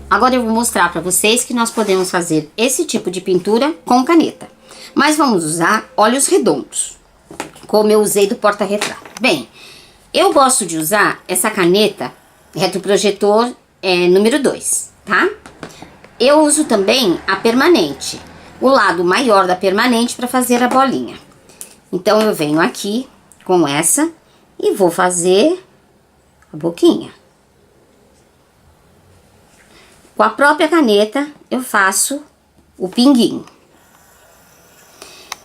agora eu vou mostrar para vocês que nós podemos fazer esse tipo de pintura com caneta. Mas vamos usar olhos redondos, como eu usei do porta-retrato. Bem, eu gosto de usar essa caneta retroprojetor número 2, tá? Eu uso também a permanente, o lado maior da permanente para fazer a bolinha. Então eu venho aqui com essa e vou fazer a boquinha. Com a própria caneta eu faço o pinguinho.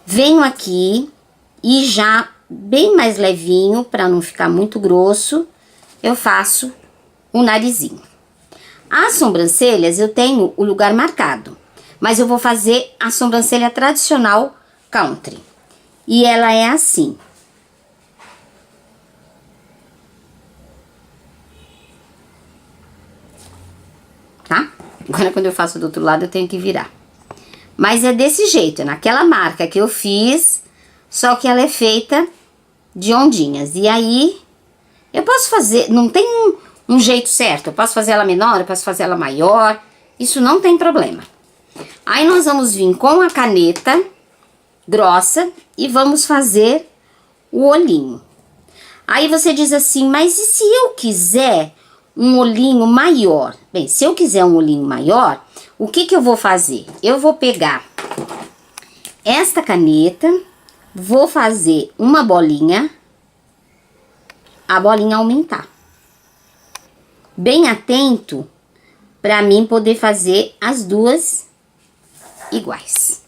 Venho aqui e já bem mais levinho, para não ficar muito grosso, eu faço o narizinho. As sobrancelhas eu tenho o lugar marcado, mas eu vou fazer a sobrancelha tradicional country. E ela é assim. Tá? Agora quando eu faço do outro lado eu tenho que virar. Mas é desse jeito, é naquela marca que eu fiz, só que ela é feita de ondinhas. E aí, eu posso fazer, não tem um jeito certo, eu posso fazer ela menor, eu posso fazer ela maior, isso não tem problema. Aí nós vamos vir com a caneta grossa e vamos fazer o olhinho. Aí você diz assim, mas e se eu quiser um olhinho maior? Bem, se eu quiser um olhinho maior, o que que eu vou fazer? Eu vou pegar esta caneta, vou fazer uma bolinha, a bolinha aumentar. Bem atento para mim poder fazer as duas iguais.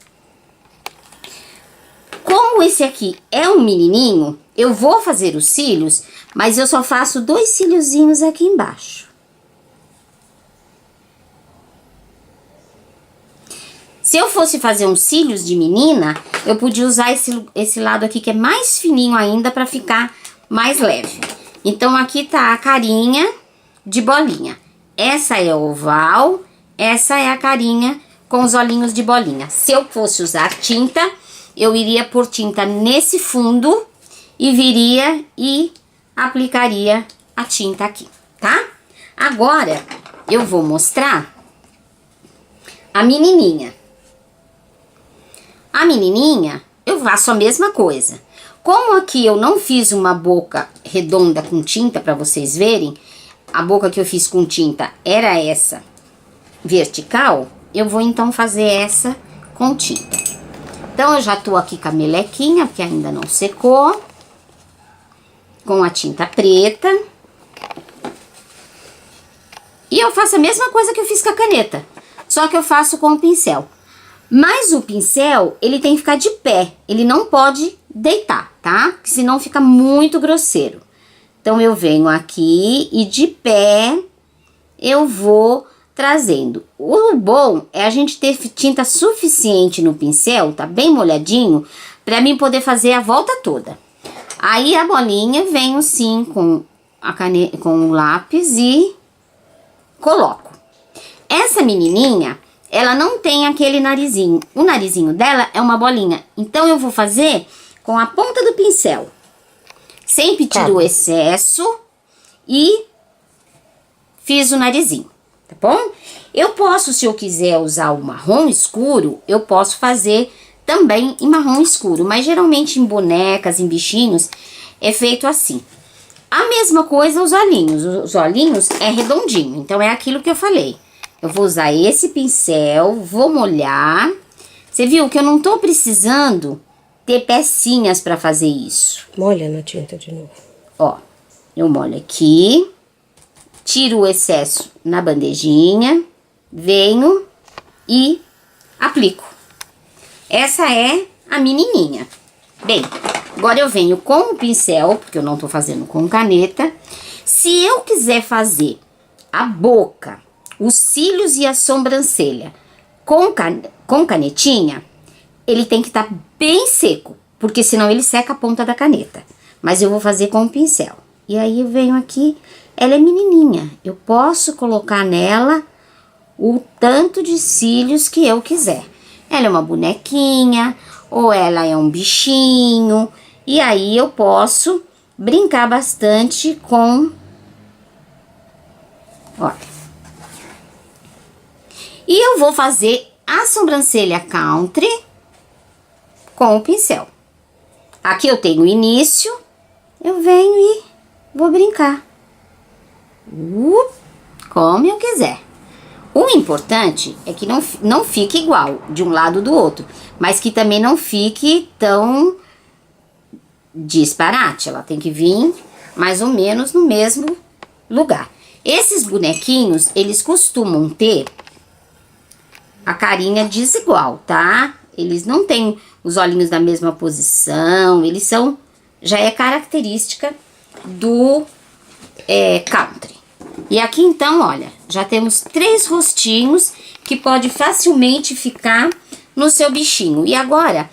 Como esse aqui é um menininho, eu vou fazer os cílios, mas eu só faço 2 cíliozinhos aqui embaixo. Se eu fosse fazer uns cílios de menina, eu podia usar esse lado aqui que é mais fininho ainda para ficar mais leve. Então, aqui tá a carinha de bolinha. Essa é oval, essa é a carinha com os olhinhos de bolinha. Se eu fosse usar tinta, eu iria pôr tinta nesse fundo e viria e aplicaria a tinta aqui, tá? Agora, eu vou mostrar a menininha. A menininha, eu faço a mesma coisa. Como aqui eu não fiz uma boca redonda com tinta para vocês verem, a boca que eu fiz com tinta era essa vertical, eu vou então fazer essa com tinta. Então eu já tô aqui com a melequinha, porque ainda não secou, com a tinta preta. E eu faço a mesma coisa que eu fiz com a caneta, só que eu faço com o pincel. Mas o pincel, ele tem que ficar de pé, ele não pode deitar, tá? Porque senão fica muito grosseiro. Então, eu venho aqui e de pé eu vou trazendo. O bom é a gente ter tinta suficiente no pincel, tá bem molhadinho, pra mim poder fazer a volta toda. Aí, a bolinha, venho sim com a caneta, com o lápis e coloco. Essa menininha, ela não tem aquele narizinho. O narizinho dela é uma bolinha. Então, eu vou fazer com a ponta do pincel. Sempre tiro o excesso e fiz o narizinho, tá bom? Eu posso, se eu quiser usar o marrom escuro, eu posso fazer também em marrom escuro. Mas, geralmente, em bonecas, em bichinhos, é feito assim. A mesma coisa os olhinhos. Os olhinhos é redondinho. Então, é aquilo que eu falei. Eu vou usar esse pincel, vou molhar. Você viu que eu não tô precisando ter pecinhas pra fazer isso. Molha na tinta de novo. Ó, eu molho aqui, tiro o excesso na bandejinha, venho e aplico. Essa é a menininha. Bem, agora eu venho com o pincel, porque eu não tô fazendo com caneta. Se eu quiser fazer a boca, os cílios e a sobrancelha com canetinha, ele tem que estar bem seco, porque senão ele seca a ponta da caneta. Mas eu vou fazer com o pincel. E aí eu venho aqui, ela é menininha, eu posso colocar nela o tanto de cílios que eu quiser. Ela é uma bonequinha, ou ela é um bichinho, e aí eu posso brincar bastante com... Olha. E eu vou fazer a sobrancelha country com o pincel. Aqui eu tenho o início, eu venho e vou brincar. Como eu quiser. O importante é que não fique igual de um lado do outro, mas que também não fique tão disparate. Ela tem que vir mais ou menos no mesmo lugar. Esses bonequinhos, eles costumam ter a carinha desigual, tá? Eles não têm os olhinhos na mesma posição, eles são... Já é característica do country. E aqui então, olha, já temos 3 rostinhos que pode facilmente ficar no seu bichinho. E agora,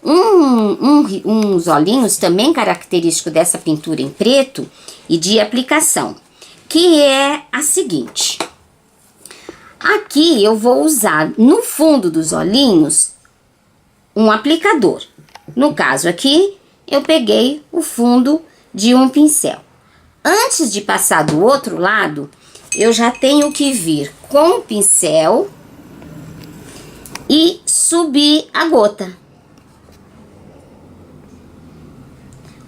uns olhinhos também característico dessa pintura em preto e de aplicação, que é a seguinte. Aqui eu vou usar no fundo dos olhinhos um aplicador. No caso aqui, eu peguei o fundo de um pincel. Antes de passar do outro lado, eu já tenho que vir com o pincel e subir a gota.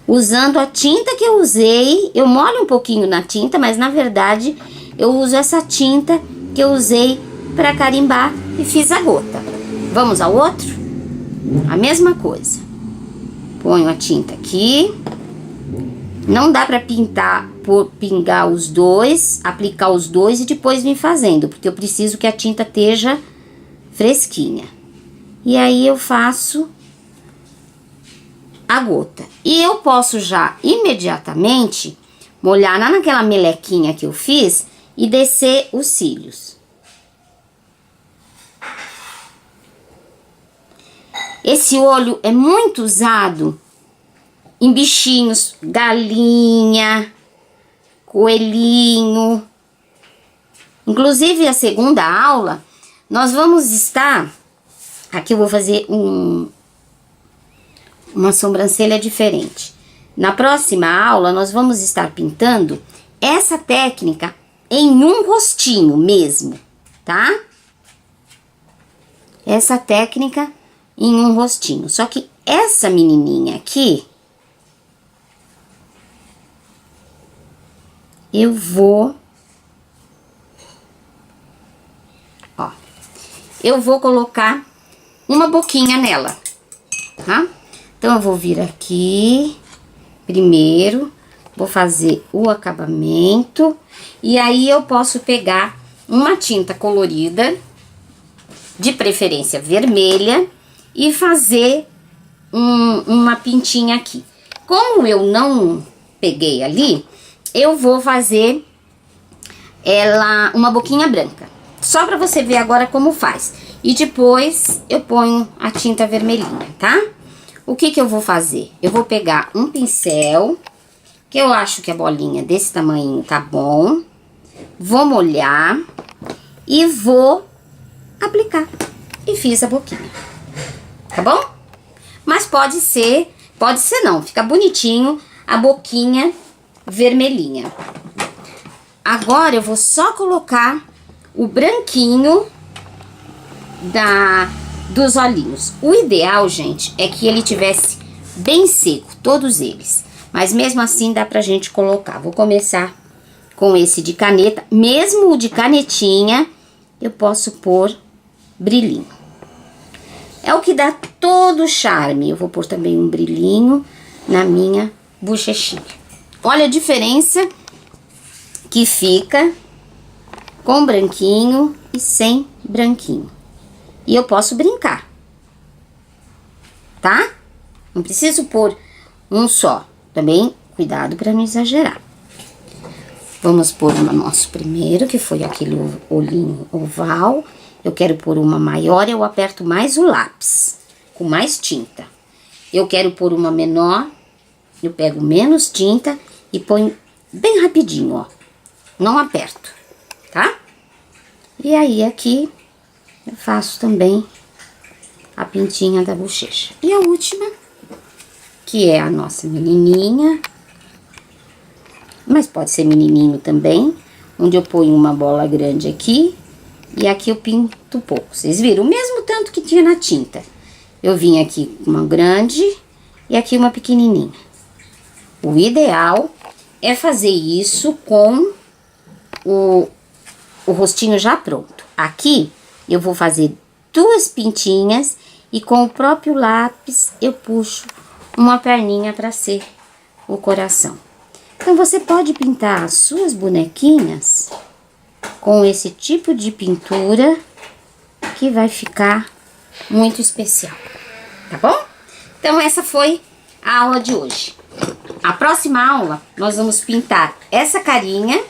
Usando a tinta que eu usei, eu molho um pouquinho na tinta, mas na verdade eu uso essa tinta que eu usei para carimbar e fiz a gota. Vamos ao outro? A mesma coisa. Ponho a tinta aqui. Não dá para pingar os dois, aplicar os dois e depois vir fazendo, porque eu preciso que a tinta esteja fresquinha. E aí eu faço a gota. E eu posso já imediatamente molhar naquela melequinha que eu fiz e descer os cílios. Esse olho é muito usado em bichinhos, galinha, coelhinho. Inclusive, a segunda aula, nós vamos estar... Aqui eu vou fazer uma sobrancelha diferente. Na próxima aula, nós vamos estar pintando essa técnica em um rostinho mesmo, tá? Essa técnica em um rostinho. Só que essa menininha aqui, eu vou... Ó, eu vou colocar uma boquinha nela, tá? Então, eu vou vir aqui, primeiro, vou fazer o acabamento, e aí eu posso pegar uma tinta colorida, de preferência vermelha, e fazer uma pintinha aqui. Como eu não peguei ali, eu vou fazer ela uma boquinha branca. Só pra você ver agora como faz. E depois eu ponho a tinta vermelhinha, tá? O que que eu vou fazer? Eu vou pegar um pincel, que eu acho que a bolinha desse tamanho tá bom. Vou molhar e vou aplicar. E fiz a boquinha. Tá bom? Mas pode ser não, fica bonitinho a boquinha vermelhinha. Agora eu vou só colocar o branquinho dos olhinhos. O ideal, gente, é que ele tivesse bem seco, todos eles. Mas mesmo assim dá pra gente colocar. Vou começar com esse de caneta. Mesmo o de canetinha, eu posso pôr brilhinho. É o que dá todo o charme. Eu vou pôr também um brilhinho na minha bochechinha. Olha a diferença que fica com branquinho e sem branquinho. E eu posso brincar, tá? Não preciso pôr um só. Também, cuidado para não exagerar. Vamos pôr o nosso primeiro, que foi aquele olhinho oval. Eu quero pôr uma maior, eu aperto mais o lápis, com mais tinta. Eu quero pôr uma menor, eu pego menos tinta e ponho bem rapidinho, ó. Não aperto, tá? E aí, aqui, eu faço também a pintinha da bochecha. E a última, que é a nossa menininha, mas pode ser menininho também, onde eu ponho uma bola grande aqui E aqui eu pinto pouco. Vocês viram? O mesmo tanto que tinha na tinta. Eu vim aqui com uma grande e aqui uma pequenininha. O ideal é fazer isso com o rostinho já pronto. Aqui eu vou fazer 2 pintinhas e com o próprio lápis eu puxo uma perninha para ser o coração. Então você pode pintar as suas bonequinhas com esse tipo de pintura que vai ficar muito especial, tá bom? Então essa foi a aula de hoje. A próxima aula nós vamos pintar essa carinha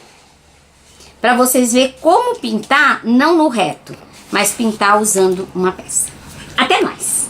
para vocês verem como pintar, não no reto, mas pintar usando uma peça. Até mais!